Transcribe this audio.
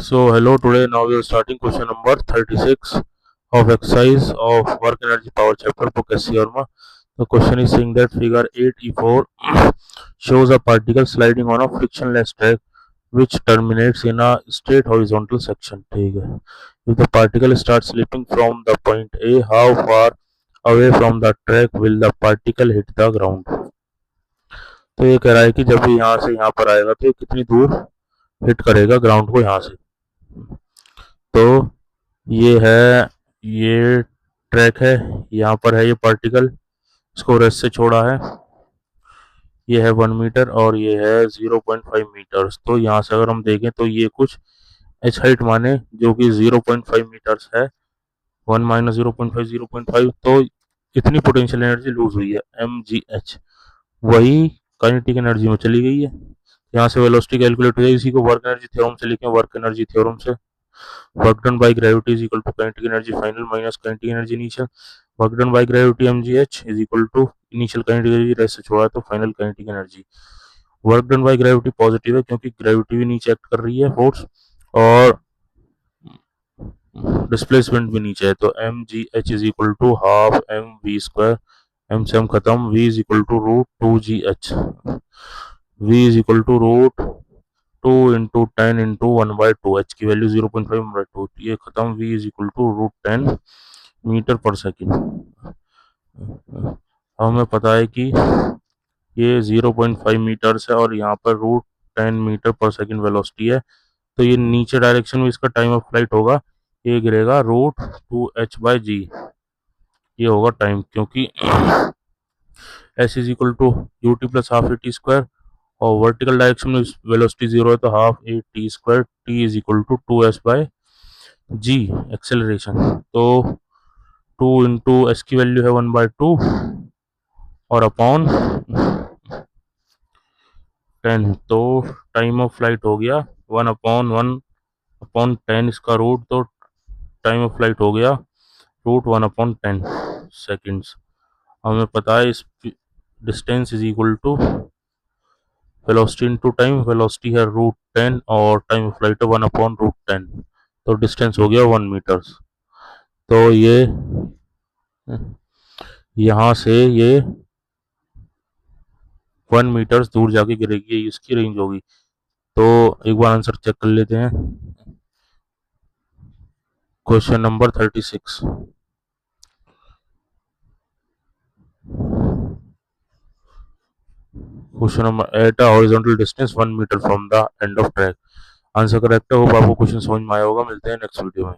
So hello, today now we are starting question number 36 of exercise of work energy power chapter book SC Orma. The question is saying that figure 8E4 shows a particle sliding on a frictionless track which terminates in a straight horizontal section. ठीक है. If the particle starts slipping from the point A, how far away from the track will the particle hit the ground? तो ये कह रहा है कि जब ये यहाँ से यहाँ पर आएगा तो ये कितनी दूर हिट करेगा ग्राउंड को यहाँ से. तो ये है, ये ट्रैक है, यहाँ पर है ये पार्टिकल, इसको रेस्ट से छोड़ा है, ये है 1 मीटर और ये है 0.5 मीटर्स. तो यहाँ से अगर हम देखें तो ये कुछ एच हाइट माने जो कि 0.5 मीटर्स है, 1 माइनस 0.5 0.5, तो इतनी पोटेंशियल एनर्जी लूज हुई है mgh, वही काइनेटिक एनर्जी में चली गई है. यहाँ से वेलोसिटी कैलकुलेट हो जाएगी, इसी को वर्क एनर्जी थ्योरम से लिखें, वर्क एनर्जी थ्योरम से. Work done by gravity is equal to kinetic energy final minus kinetic energy initial. Work done by gravity mgh is equal to initial kinetic energy rest से छोड़ा तो final kinetic energy. Work done by gravity positive है क्योंकि gravity भी नीचे act कर रही है फोर्स, और डिस्प्लेसमेंट भी नीचे है. तो mgh is equal to half mv square, m से m खत्म, v is equal to root 2gh, v is equal to root 2 into 10 into 1/2, h की वैल्यू 0.5 बाई 2, ये खत्म, v is equal to root 10 metre per second. हमें पता है कि ये 0.5 मीटर्स है और यहाँ पर root 10 metre per second velocity है. तो ये नीचे डायरेक्शन में इसका टाइम ऑफ फ्लाइट होगा, ये गिरेगा रूट 2h/g, ये होगा टाइम, क्योंकि s is equal to u t plus half a t square, और वर्टिकल डायरेक्शन में वेलोसिटी 0 है तो half a t square, t is equal to 2s/g acceleration. तो 2 इंटू एस की वैल्यू है 1/2 और अपॉन 10, तो टाइम ऑफ फ्लाइट हो गया 1/1/10 इसका रूट, तो टाइम ऑफ फ्लाइट हो गया रूट 1/10 सेकेंड्स. हमें पता है इस distance is equal to velocity into time, velocity है रूट 10 और टाइम ऑफ फ्लाइट है 1/√10, तो डिस्टेंस हो गया 1 मीटर्स. तो ये यहाँ से ये 1 मीटर्स दूर जाके गिरेगी, ये इसकी रेंज होगी. तो एक बार आंसर चेक कर लेते हैं. Question number 36. Question number at a horizontal distance 1 metre from the end of track. Answer correct है. होप आपको क्वेश्चन समझ में आया होगा. मिलते हैं नेक्स्ट वीडियो में.